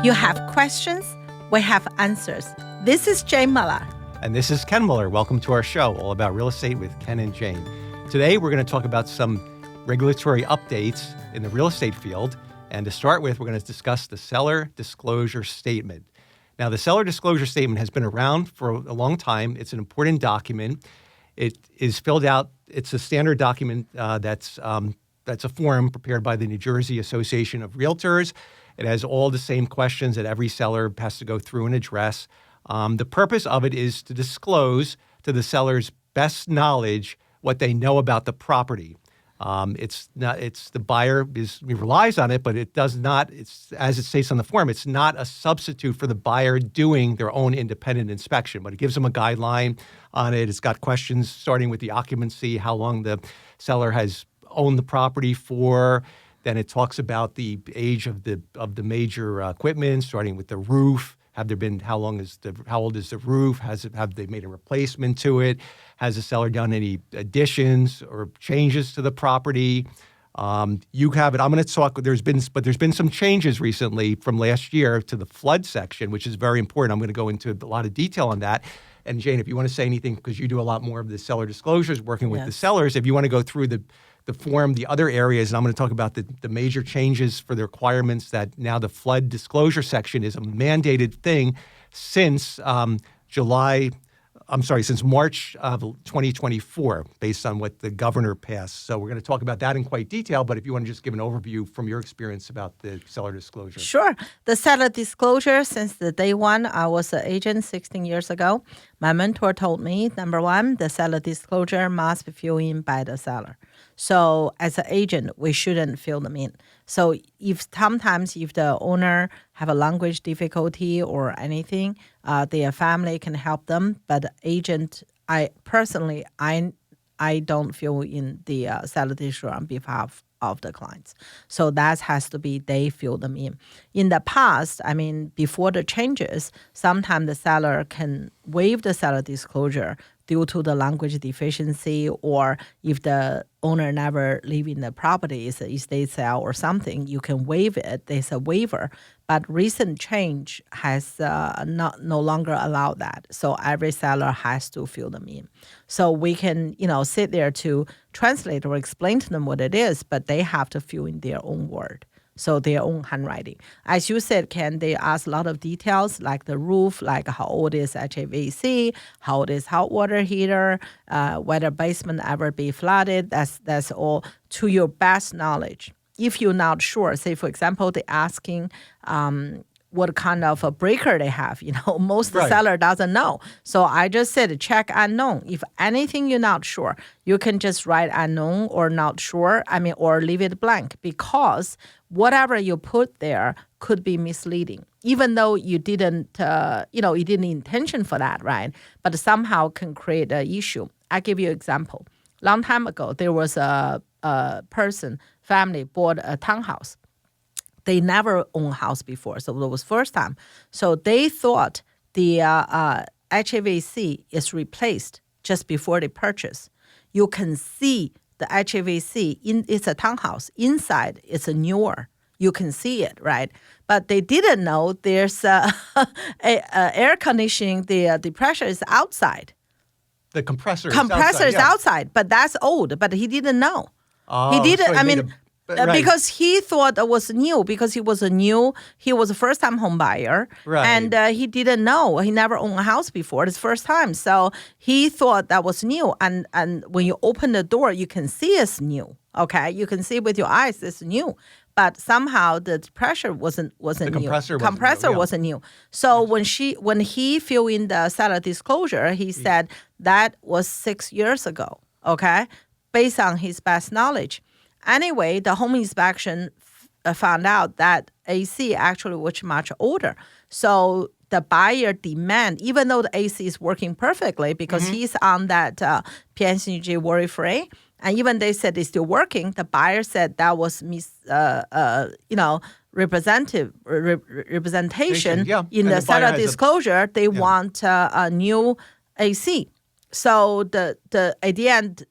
You have questions, we have answers. This is Jane Muller. And this is Ken Muller. Welcome to our show, all about real estate with Ken and Jane. Today, we're going to talk about some regulatory updates in the real estate field. And to start with, we're going to discuss the seller disclosure statement. Now, the seller disclosure statement has been around for a long time. It's an important document. It is filled out. It's a standard document that's a form prepared by the New Jersey Association of Realtors. It has all the same questions that every seller has to go through and address. The purpose of it is to disclose to the seller's best knowledge what they know about the property. The buyer relies on it, but it does not, it's as it states on the form, it's not a substitute for the buyer doing their own independent inspection, but it gives them a guideline on it. It's got questions starting with the occupancy, how long the seller has owned the property for. Then it talks about the age of the major equipment, starting with the roof. How old is the roof? Have they made a replacement to it? Has the seller done any additions or changes to the property? You have it. I'm going to talk. There's been some changes recently from last year to the flood section, which is very important. I'm going to go into a lot of detail on that. And Jane, if you want to say anything, because you do a lot more of the seller disclosures, working with the sellers, if you want to go through the form, the other areas, and I'm going to talk about the major changes for the requirements that now the flood disclosure section is a mandated thing since since March of 2024, based on what the governor passed. So we're going to talk about that in quite detail, but if you want to just give an overview from your experience about the seller disclosure. Sure. The seller disclosure, since the day one, I was an agent 16 years ago. My mentor told me, number one, the seller disclosure must be filled in by the seller. So as an agent, we shouldn't fill them in. So if the owner have a language difficulty or anything, their family can help them. But agent, I don't fill in the seller disclosure on behalf of the clients. So that has to be they fill them in. In the past, before the changes, sometimes the seller can waive the seller disclosure due to the language deficiency, or if the owner never live in the property, it's an estate sale or something, you can waive it. There's a waiver. But recent change has no longer allowed that. So every seller has to fill them in. So we can, sit there to translate or explain to them what it is, but they have to fill in their own word. So their own handwriting. As you said, Ken, they ask a lot of details like the roof, like how old is HVAC, how old is hot water heater, whether basement ever be flooded. That's all to your best knowledge. If you're not sure, say for example, they're asking what kind of a breaker they have. Most seller doesn't know. So I just said check unknown. If anything you're not sure, you can just write unknown or not sure, or leave it blank, because whatever you put there could be misleading, even though you didn't, you didn't intention for that, right? But somehow can create an issue. I'll give you an example. Long time ago, there was a family bought a townhouse. They never owned a house before, so it was first time. So they thought the HVAC is replaced just before they purchase. You can see the HVAC, it's a townhouse. Inside, it's a newer. You can see it, right? But they didn't know there's air conditioning, the pressure is outside. The compressor is outside, but that's old, but he didn't know. He didn't, because he thought it was new, because he was a first-time home buyer, right. And he didn't know. He never owned a house before. It's first time. So he thought that was new. And when you open the door, you can see it's new, okay? You can see with your eyes it's new. But somehow the pressure wasn't new. Compressor wasn't new. So when he filled in the seller disclosure, he said that was 6 years ago, okay? Based on his best knowledge. Anyway, the home inspection found out that AC actually was much older. So the buyer demand, even though the AC is working perfectly because he's on that PSEG worry-free, and even they said it's still working, the buyer said that was representation in the seller disclosure. They want a new AC. So at the end,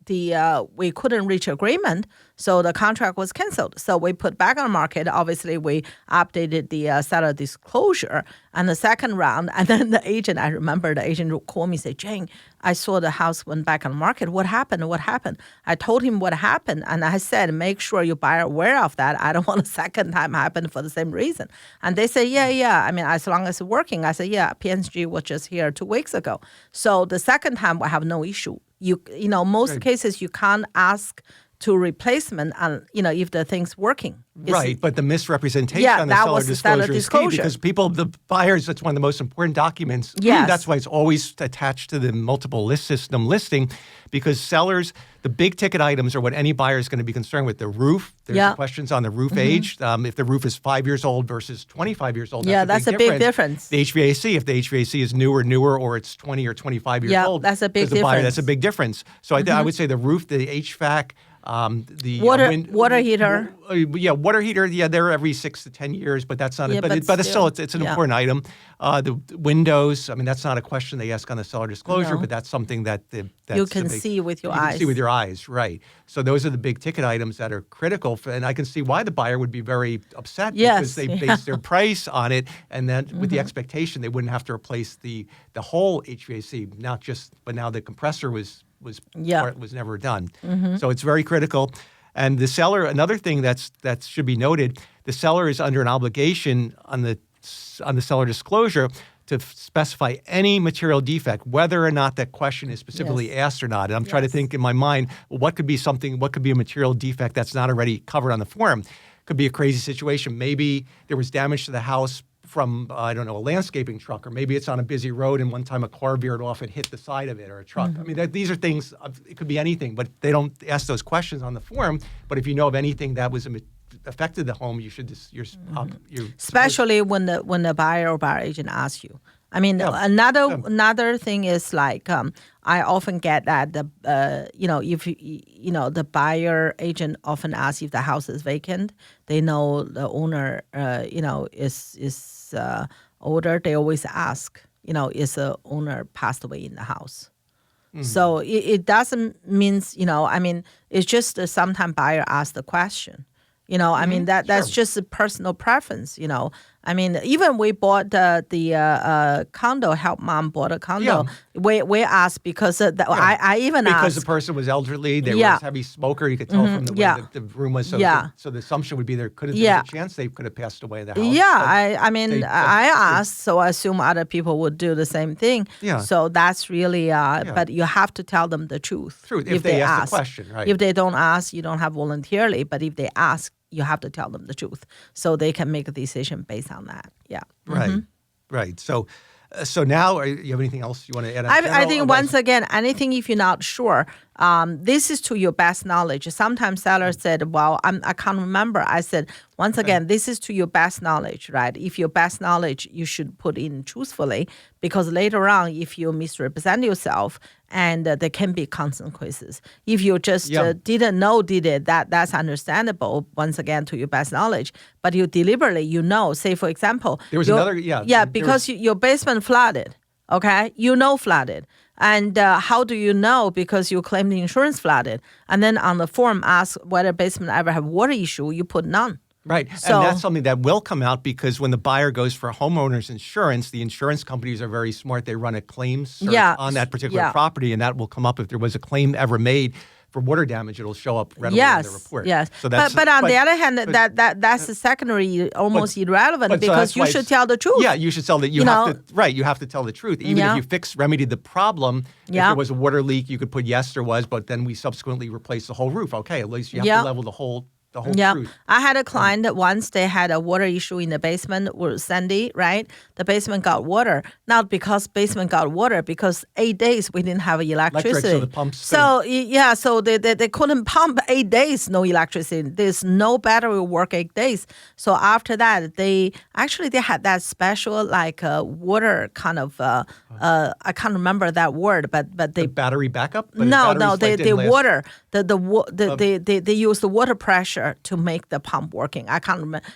we couldn't reach agreement. So the contract was canceled. So we put back on the market. Obviously, we updated the seller disclosure and the second round. And then the agent, I remember the agent called me and said, Jane, I saw the house went back on the market. What happened? What happened? I told him what happened. And I said, make sure your buyer aware of that. I don't want a second time happen for the same reason. And they say, yeah. I mean, as long as it's working. I said, yeah, PNG was just here 2 weeks ago. So the second time we have no issue. You know, most cases you can't ask to replacement and if the thing's working. Right, but the misrepresentation on the seller disclosure is key because the buyers, that's one of the most important documents. Yes. That's why it's always attached to the multiple list system listing because sellers, the big ticket items are what any buyer is going to be concerned with. The roof, there's questions on the roof age. If the roof is 5 years old versus 25 years old, that's a big difference. The HVAC, if the HVAC is newer or it's 20 or 25 years old, that's a big difference. Buyer, that's a big difference. So I would say the roof, the HVAC, the water heater. Water heater. Yeah, they're every 6 to 10 years, but that's not. But still, it's an important item. The windows. I mean, that's not a question they ask on the seller disclosure, but that's something that you can see with your eyes. You can see with your eyes, right? So those are the big ticket items that are critical, and I can see why the buyer would be very upset because they base their price on it, and then with the expectation they wouldn't have to replace the whole HVAC, but now the compressor was never done. So it's very critical. And the seller, another thing that should be noted, the seller is under an obligation on the seller disclosure to specify any material defect, whether or not that question is specifically asked or not. And I'm trying to think in my mind, what could be a material defect that's not already covered on the form? Could be a crazy situation. Maybe there was damage to the house from, a landscaping truck, or maybe it's on a busy road and one time a car veered off and hit the side of it, or a truck. I mean, these are things, it could be anything, but they don't ask those questions on the form. But if you know of anything that was affected the home, you should especially when the buyer or buyer agent asks you. I mean, another thing is like I often get that if the buyer agent often asks if the house is vacant. They know the owner is older. They always ask is the owner passed away in the house. So it doesn't means it's just sometimes buyer asks the question. I mean, that's just a personal preference, I mean, even we bought the condo, help mom bought a condo. Yeah. We asked because I even asked. Because the person was elderly, they were a heavy smoker, you could tell from the way the room was. So, so the assumption would be there's a chance they could have passed away in the house. Yeah, I mean, I asked, so I assume other people would do the same thing. Yeah. So that's really, but you have to tell them the truth. If they ask the question, right. If they don't ask, you don't have voluntarily, but if they ask, you have to tell them the truth so they can make a decision based on that. Yeah. Right. So now, you have anything else you want to add? I think once again, anything if you're not sure, this is to your best knowledge. Sometimes sellers said, well, I can't remember. I said, once again, this is to your best knowledge, right? If your best knowledge, you should put in truthfully, because later on, if you misrepresent yourself, and there can be consequences. If you just didn't know, that's understandable, once again, to your best knowledge. But you deliberately, say, for example. There was another, because your basement flooded, okay? Flooded. And how do you know? Because you claim the insurance flooded. And then on the form, ask whether basement ever have water issue, you put none. Right. So, and that's something that will come out because when the buyer goes for homeowner's insurance, the insurance companies are very smart. They run a claims search on that particular property, and that will come up if there was a claim ever made for water damage. It'll show up readily in the report. Yes. So but on the other hand, that's a secondary, almost irrelevant because you should tell the truth. Yeah, you should tell that. You have to tell the truth. Even if you remedied the problem, if there was a water leak, you could put yes, there was, but then we subsequently replaced the whole roof. Okay, at least you have to level the whole truth. I had a client that once they had a water issue in the basement with Sandy, right? The basement got water. Not because basement got water, because 8 days we didn't have electricity. So the pumps. So they couldn't pump 8 days, no electricity. There's no battery work 8 days. So after that, they had that special water kind of I can't remember that word, but they the battery backup. But they water they use the water pressure to make the pump working. I can't remember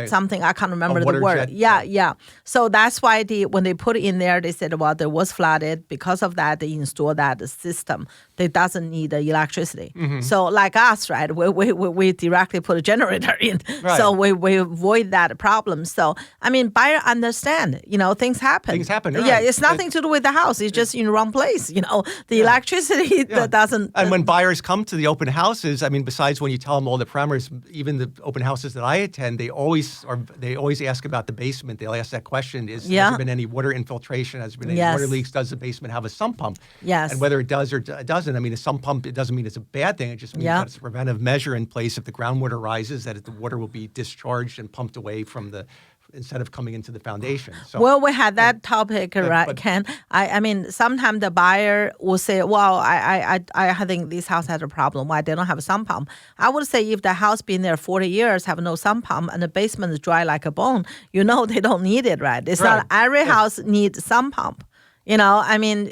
something. I can't remember the word. Yeah. So that's why when they put it in there, they said, well, there was flooded. Because of that, they installed that system they doesn't need the electricity. So like us, right? We directly put a generator in, Right. so we avoid that problem. So I mean, buyer understand, things happen. Things happen, Yeah, right. it's nothing to do with the house. It's just in the wrong place. The electricity that doesn't. And when buyers come to the open houses, I mean, besides when you tell them all the parameters, even the open houses that I attend, they always ask about the basement. They'll ask that question: has there been any water infiltration? Has there been any water leaks? Does the basement have a sump pump? Yes. And whether it does or doesn't. I mean, a sump pump, it doesn't mean it's a bad thing. It just means that it's a preventive measure in place if the groundwater rises, that the water will be discharged and pumped away from instead of coming into the foundation. So, well, we had that topic, right, but- Ken? I mean, sometimes the buyer will say, well, I think this house has a problem. Why they don't have a sump pump? I would say if the house been there 40 years, have no sump pump, and the basement is dry like a bone, they don't need it, right? It's not every house needs sump pump. I mean,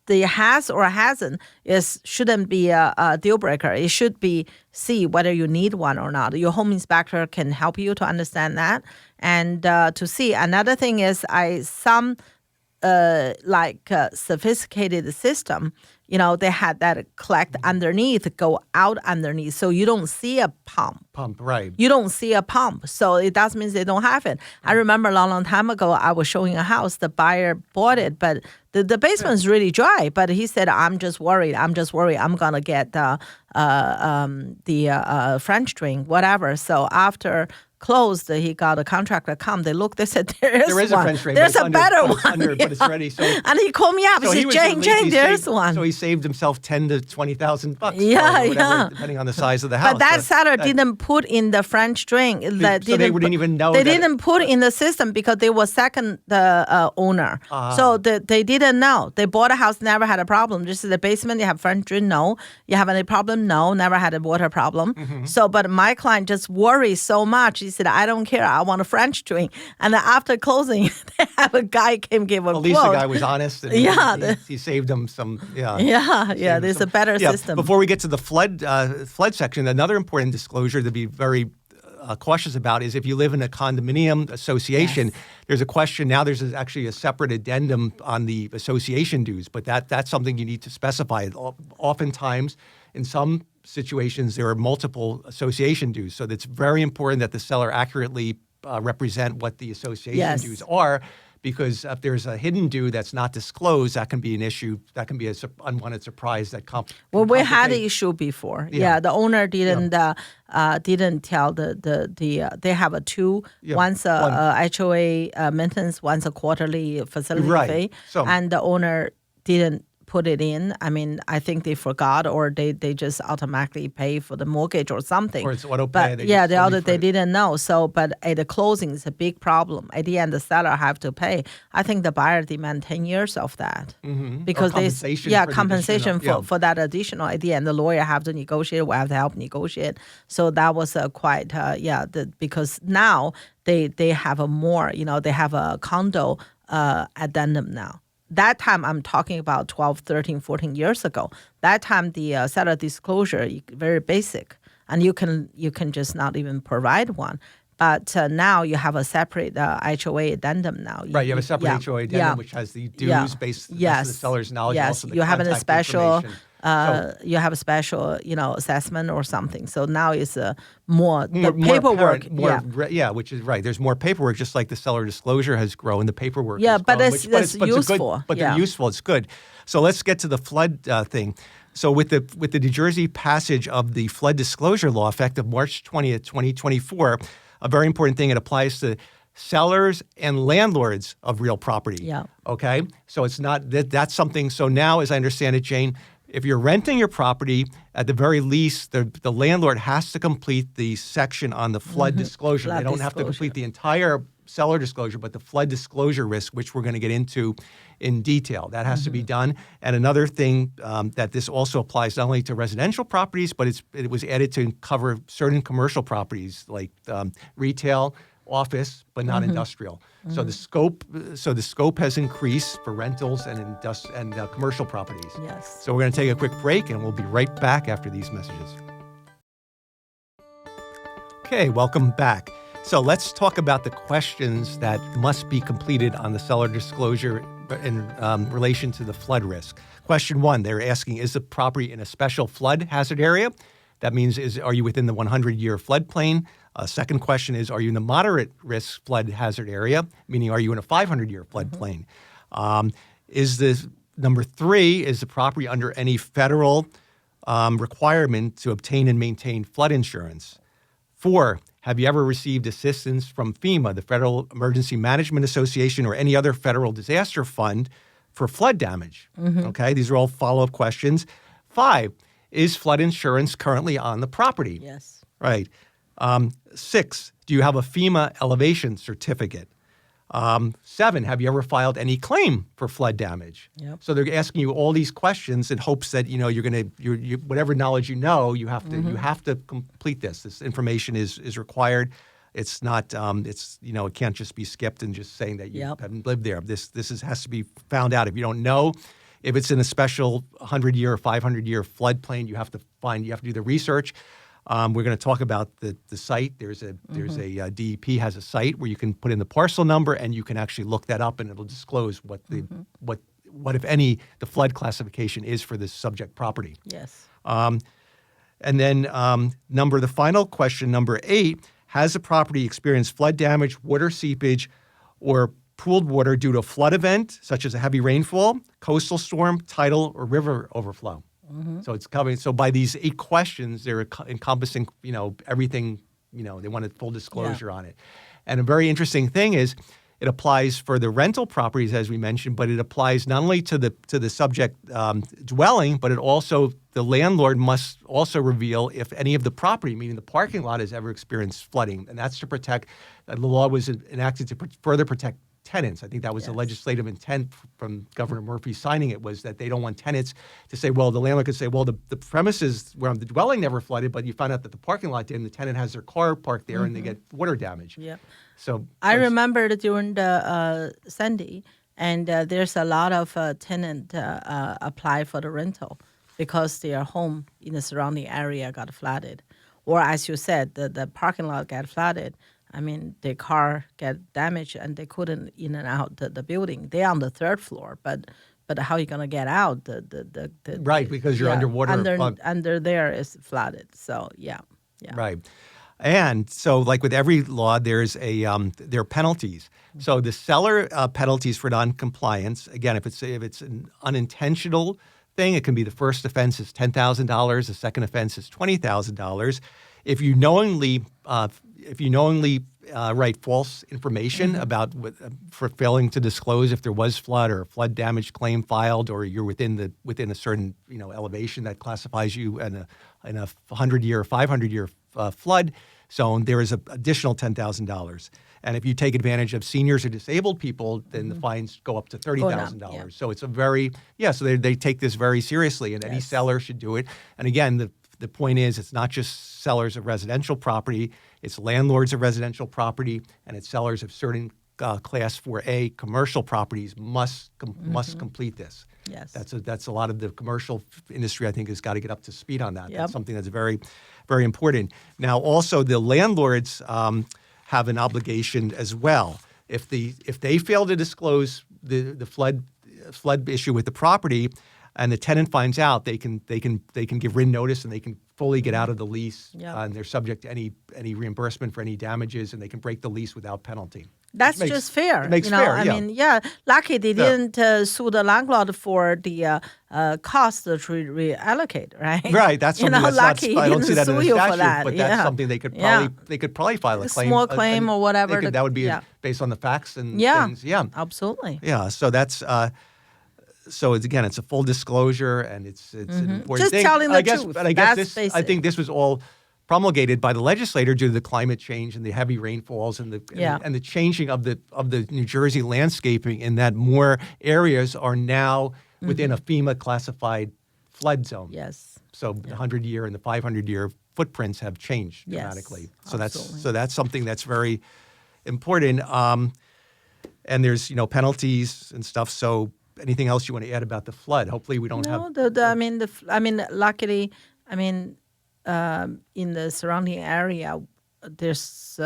the has or hasn't shouldn't be a deal breaker. It should be see whether you need one or not. Your home inspector can help you to understand that and to see. Another thing is some sophisticated system. They had that collect underneath, go out underneath, so you don't see a pump. Right. You don't see a pump, so it does mean they don't have it. I remember a long time ago, I was showing a house. The buyer bought it, but the basement is really dry. But he said, "I'm just worried. I'm gonna get the French drain, whatever." So after closed, he got a contractor come. They looked. They said, there is a one. French drain. There's a better one. But it's ready. So, and he called me up. so he said, Jane, there's one. So he saved himself $10,000 to $20,000. Yeah. Depending on the size of the house. But that seller didn't put in the French drain. They didn't even know. They didn't put in the system because they were second owner. So they didn't know. They bought a house, never had a problem. Just the basement, you have French drain? No. You have any problem? No. Never had a water problem. So, but my client just worried so much. He said, I don't care. I want a French drain. And then after closing, they have a guy came give a At least quote. the guy was honest. And he saved them some. Yeah. There's a better system. Before we get to the flood section, another important disclosure to be very cautious about is if you live in a condominium association, there's a question now. There's actually a separate addendum on the association dues, but that's something you need to specify. Oftentimes, in some situations, there are multiple association dues, so it's very important that the seller accurately represent what the association dues are. Because if there's a hidden due that's not disclosed, that can be an issue. That can be an unwanted surprise that Well, we had an issue before. Yeah, the owner didn't tell they have a two. One's a HOA maintenance, one's a quarterly facility fee, and the owner didn't put it in. I mean, I think they forgot or they just automatically pay for the mortgage or something. Or it's auto pay. But they didn't know. So, but at the closing, it's a big problem. At the end, the seller have to pay. I think the buyer demand 10 years of that because compensation for that additional. At the end, the lawyer have to negotiate. We have to help negotiate. So that was quite because now they have a more. They have a condo addendum now. That time I'm talking about 12, 13, 14 years ago. That time the seller disclosure very basic, and you can just not even provide one. But now you have a separate HOA addendum now. Right, you have a separate HOA addendum which has the dues based on the seller's knowledge. Yes, also the you have a special. you have a special, assessment or something. So now it's more paperwork. Which is right. There's more paperwork, just like the seller disclosure has grown. The paperwork. Yeah, has but grown, it's useful. They're useful. It's good. So let's get to the flood thing. So with the New Jersey passage of the flood disclosure law effective March 20th, 2024, a very important thing, it applies to sellers and landlords of real property. Yeah. Okay. So it's not that's something. So now, as I understand it, Jane, if you're renting your property, at the very least, the landlord has to complete the section on the flood disclosure. They don't have to complete the entire seller disclosure, but the flood disclosure risk, which we're going to get into in detail. That has to be done. And another thing that this also applies not only to residential properties, but it was added to cover certain commercial properties like retail, office, but not industrial. So the scope has increased for rentals and commercial properties. Yes. So we're going to take a quick break, and we'll be right back after these messages. Okay, welcome back. So let's talk about the questions that must be completed on the seller disclosure in relation to the flood risk. Question 1, they're asking, is the property in a special flood hazard area? That means, are you within the 100-year floodplain? Second question is, are you in the moderate risk flood hazard area? Meaning, are you in a 500-year floodplain? Number 3, is the property under any federal requirement to obtain and maintain flood insurance? 4, have you ever received assistance from FEMA, the Federal Emergency Management Association, or any other federal disaster fund for flood damage? Okay, these are all follow-up questions. 5, is flood insurance currently on the property? Yes. Right. 6, do you have a FEMA elevation certificate? 7, have you ever filed any claim for flood damage? Yep. So they're asking you all these questions in hopes that you're going to whatever knowledge you have to complete this. This information is required. It's not it can't just be skipped and just saying that you haven't lived there. This has to be found out. If you don't know if it's in a special 100-year or 500-year floodplain, you have to do the research. We're going to talk about the site. There's a DEP has a site where you can put in the parcel number and you can actually look that up and it'll disclose what if any the flood classification is for this subject property. Yes. And then the final question, number 8, has the property experienced flood damage, water seepage, or pooled water due to a flood event such as a heavy rainfall, coastal storm, tidal, or river overflow? So it's covering. So by these 8 questions, they're encompassing, everything. They wanted full disclosure on it. And a very interesting thing is, it applies for the rental properties, as we mentioned, but it applies not only to the subject dwelling, but the landlord must also reveal if any of the property, meaning the parking lot, has ever experienced flooding, and that's to protect. The law was enacted to further protect tenants. I think that was the legislative intent from Governor Murphy signing it, was that they don't want tenants to say, well, the landlord could say, well, the premises where the dwelling never flooded, but you found out that the parking lot did, and the tenant has their car parked there and they get water damage. Yeah. So I remember during the Sandy, and there's a lot of tenant apply for the rental because their home in the surrounding area got flooded. Or as you said, the parking lot got flooded. I mean, their car got damaged and they couldn't in and out the building. They're on the 3rd floor, but how are you gonna get out? Right, because you're underwater. Under there is flooded. So yeah. Right, and so like with every law, there are penalties. So the seller penalties for noncompliance. Again, if it's an unintentional thing, it can be the first offense is $10,000. The second offense is $20,000. If you knowingly write false information about for failing to disclose if there was flood or a flood damage claim filed, or you're within a certain elevation that classifies you in a 100-year or 500-year flood zone, there is an additional $10,000. And if you take advantage of seniors or disabled people, then the fines go up to $30,000. So it's so they take this very seriously, and any seller should do it. And again, the point is, it's not just sellers of residential property, it's landlords of residential property, and it's sellers of certain Class 4A commercial properties must complete this. Yes. That's a lot of the commercial industry, I think, has got to get up to speed on that. Yep. That's something that's very, very important. Now, also, the landlords have an obligation as well. If they fail to disclose the flood issue with the property, and the tenant finds out, they can give written notice and they can fully get out of the lease. Yep. And they're subject to any reimbursement for any damages, and they can break the lease without penalty. That's just fair. It makes fair. I mean, lucky they didn't sue the landlord for the cost to reallocate, right? Right. That's something that's lucky not. I don't see that in the statute, that. But that's something they could probably file a claim. Small claim or whatever. That would be based on the facts and things. Yeah. Absolutely. Yeah. So that's. So it's a full disclosure, and it's an important just thing. Telling the truth. But I think this was all promulgated by the legislator due to the climate change and the heavy rainfalls and the changing of the New Jersey landscaping, in that more areas are now within a FEMA classified flood zone. Yes. So the 100-year and the 500-year footprints have changed dramatically. So that's something that's very important. And there's penalties and stuff. So anything else you want to add about the flood? Hopefully we don't have. Luckily, in the surrounding area, there's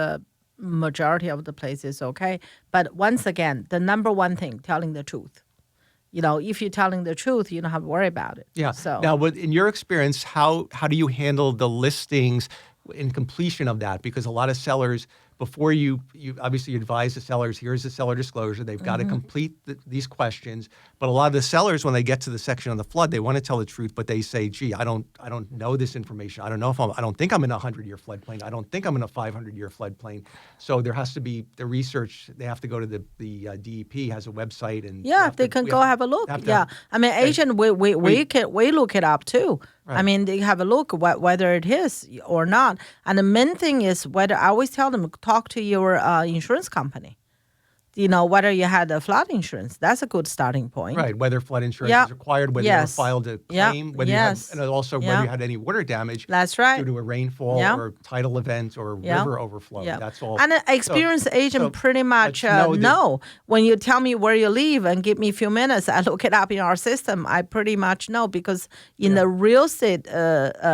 majority of the places okay. But once again, the number one thing, telling the truth. if you're telling the truth, you don't have to worry about it. Yeah. So Now, in your experience, how do you handle the listings in completion of that? Because a lot of sellers, before you obviously advise the sellers, here's the seller disclosure. They've got to complete these questions. But a lot of the sellers, when they get to the section on the flood, they want to tell the truth, but they say, "Gee, I don't know this information. I don't know if I don't think I'm in a 100-year floodplain. I don't think I'm in a 500-year floodplain." So there has to be the research. They have to go to the DEP has a website, and they can go have a look. have I mean, agent, we look it up too. Right. I mean, they have a look whether it is or not. And the main thing is whether I always tell them talk to your insurance company. Whether you had a flood insurance, that's a good starting point. Right, whether flood insurance Yeah. is required, whether Yes. you filed a Yeah. claim, whether Yes. you had, and also Yeah. whether you had any water damage That's right. due to a rainfall Yeah. or tidal event or Yeah. river overflow. Yeah. That's all. And an experienced agent so pretty much let's know that- know. When you tell me where you live and give me a few minutes, I look it up in our system, I pretty much know because in the real estate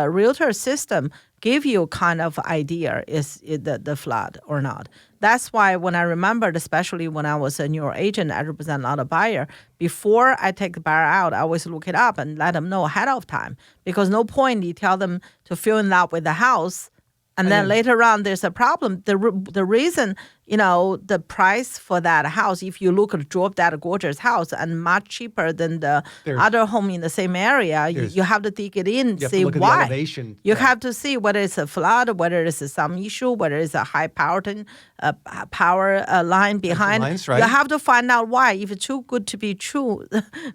realtor system, give you kind of idea is it the flood or not. That's why when I remembered, especially when I was a New York agent, I represent a lot of buyer. Before I take the buyer out, I always look it up and let them know ahead of time. Because no point you tell them to fill in up with the house, and then later on there's a problem. The reason, the price for that house, if you drove that gorgeous house and much cheaper than the other home in the same area, you have to dig it in, You have to see look at the why. elevation. You Yeah. have to see whether it's a flood, whether it's some issue, whether it's a high power line behind. lines, right. You have to find out why. If it's too good to be true,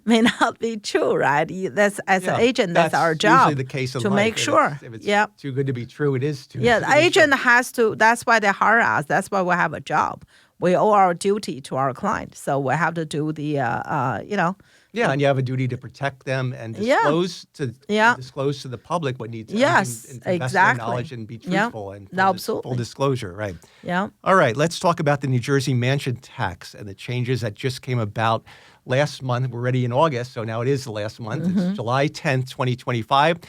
may not be true, right? That's as an agent, that's our job usually the case in to life. make sure. If it's Yeah. too good to be true, it is too. Yeah, good the to be agent true. has to. That's why they hire us. That's why we have a job. We owe our duty to our client, so we have to do the, Yeah, and you have a duty to protect them and Yeah. disclose to the public what needs. Yes, and to invest exactly. their knowledge and be Yeah. truthful and Absolutely. full disclosure, right? Yeah. All right, let's talk about the New Jersey mansion tax and the changes that just came about last month. We're already in August, so now it is the last month. It's July 10th, 2025.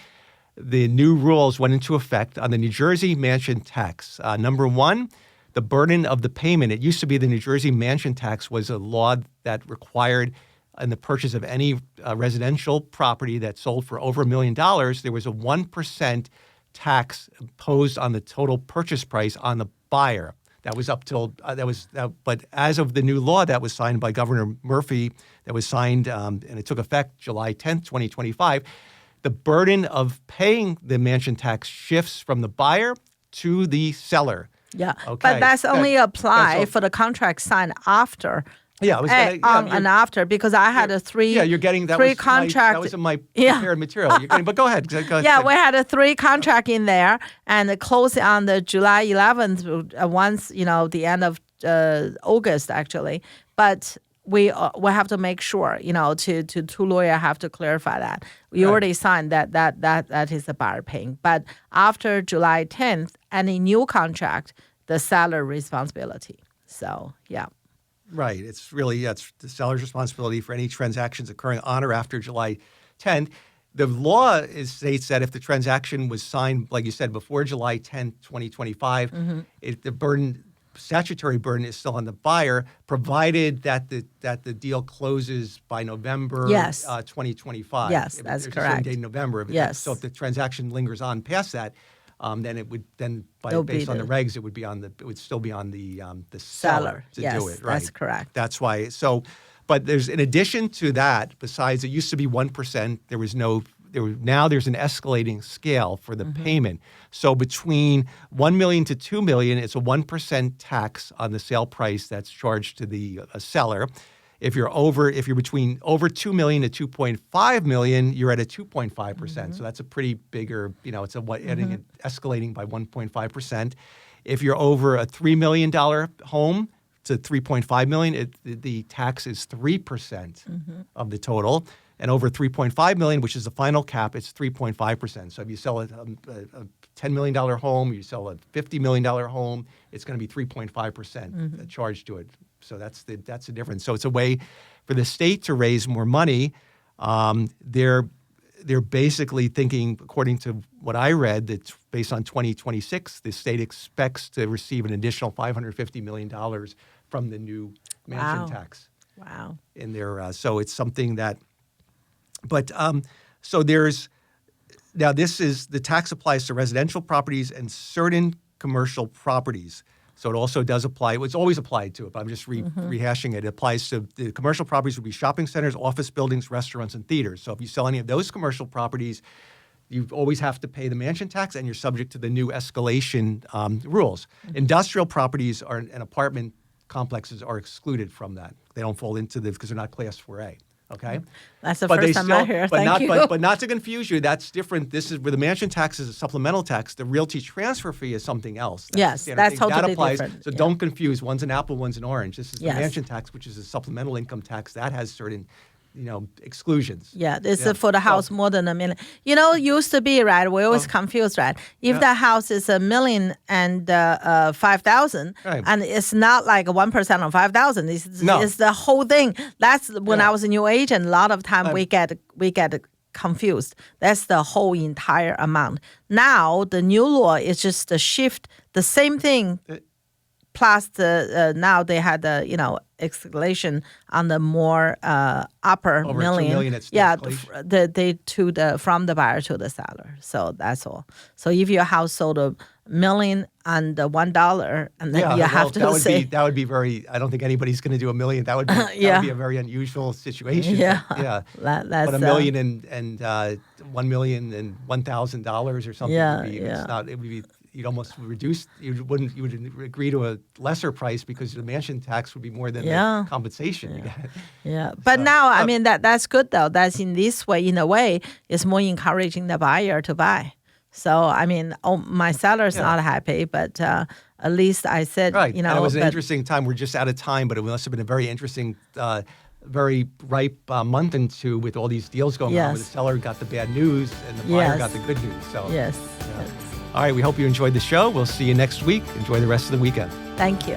The new rules went into effect on the New Jersey mansion tax. Number one, the burden of the payment. It used to be the New Jersey mansion tax was a law that required in the purchase of any residential property that sold for over $1 million, there was a 1% tax imposed on the total purchase price on the buyer. That was up till but as of the new law that was signed by Governor Murphy, that was signed and it took effect July 10th, 2025. The burden of paying the mansion tax shifts from the buyer to the seller. Yeah, Okay. but that's only Yeah, apply so- for the contract signed after. Yeah, I was gonna- yeah, on you're- and after because I had a three. Yeah, you're getting that. three Was contract. that was in my Yeah. prepared material. You're getting, but go ahead. Go ahead. Yeah, we had a 3 contract in there and it closed on the July 11th, once, the end of August actually. But we have to make sure, two lawyer have to clarify that. We Right. already signed that is the buyer paying. But after July 10th, any new contract, the seller responsibility. So, yeah. Right. It's the seller's responsibility for any transactions occurring on or after July 10th. The law states that if the transaction was signed, like you said, before July 10th, 2025, the statutory burden is still on the buyer, provided that the deal closes by November Yes. 2025. Yes, If that's there's a certain correct. date in November. Yes. So if the transaction lingers on past that, then it would It'll be based on the the- regs, it would still be on the seller Seller. to Yes, do it. Right. that's correct. That's why. So, but there's in addition to that, besides it used to be 1%, now there's an escalating scale for the payment. So between $1 million to $2 million, it's a 1% tax on the sale price that's charged to the seller. If you're between over $2 million to $2.5 million, you're at a 2.5%. So that's a pretty bigger, it's escalating by 1.5%. If you're over a $3 million home to $3.5 million, the tax is 3% of the total. And over $3.5 million, which is the final cap, it's 3.5%. So if you sell a $10 million home, you sell a $50 million home, it's going to be 3.5% charged to it. So that's the difference. So it's a way for the state to raise more money. They're basically thinking, according to what I read, that's based on 2026, the state expects to receive an additional $550 million from the new mansion Wow. tax. Wow. in their. So it's something that. But so there's now this is the tax applies to residential properties and certain commercial properties. So it also does apply. It's always applied to it, but I'm just rehashing it. It applies to the commercial properties would be shopping centers, office buildings, restaurants, and theaters. So if you sell any of those commercial properties, you always have to pay the mansion tax, and you're subject to the new escalation rules. Industrial properties and apartment complexes are excluded from that. They don't fall into because they're not Class 4A. Okay, that's the first time I hear. Thank you. But not to confuse you, that's different. This is where the mansion tax is a supplemental tax. The realty transfer fee is something else. Yes, that's totally that applies. different. So don't confuse. One's an apple, one's an orange. This is the Yes. mansion tax, which is a supplemental income tax that has certain, exclusions. Yeah, this is for the house more than $1 million. Used to be, right? We always confused, right? If the house is $1 million and 5,000, Right. and it's not like 1% of 5,000. It's the whole thing. That's when I was a new agent. A lot of time we get confused. That's the whole entire amount. Now the new law is just the shift, the same thing. Plus, now they had the escalation on the more upper Over million. 2 million, it's the yeah, escalation. from the buyer to the seller. So that's all. So if your house sold $1 million and $1, and then you have to say that would be very. I don't think anybody's going to do $1 million. That would be, that would be a very unusual situation. Yeah. Yeah. That's But $1 million and $1 million and $1,000 or something. Yeah, would be, yeah. It's not. It would be. You'd almost reduce. You would agree to a lesser price because the mansion tax would be more than the compensation. You get. Yeah, but now I mean that's good though. That's in this way, in a way, it's more encouraging the buyer to buy. So I mean, my seller's not happy, but at least I said, Right. And it was an interesting time. We're just out of time, but it must have been a very interesting, very ripe month and two with all these deals going on. Where the seller got the bad news and the buyer got the good news. So yes. All right. We hope you enjoyed the show. We'll see you next week. Enjoy the rest of the weekend. Thank you.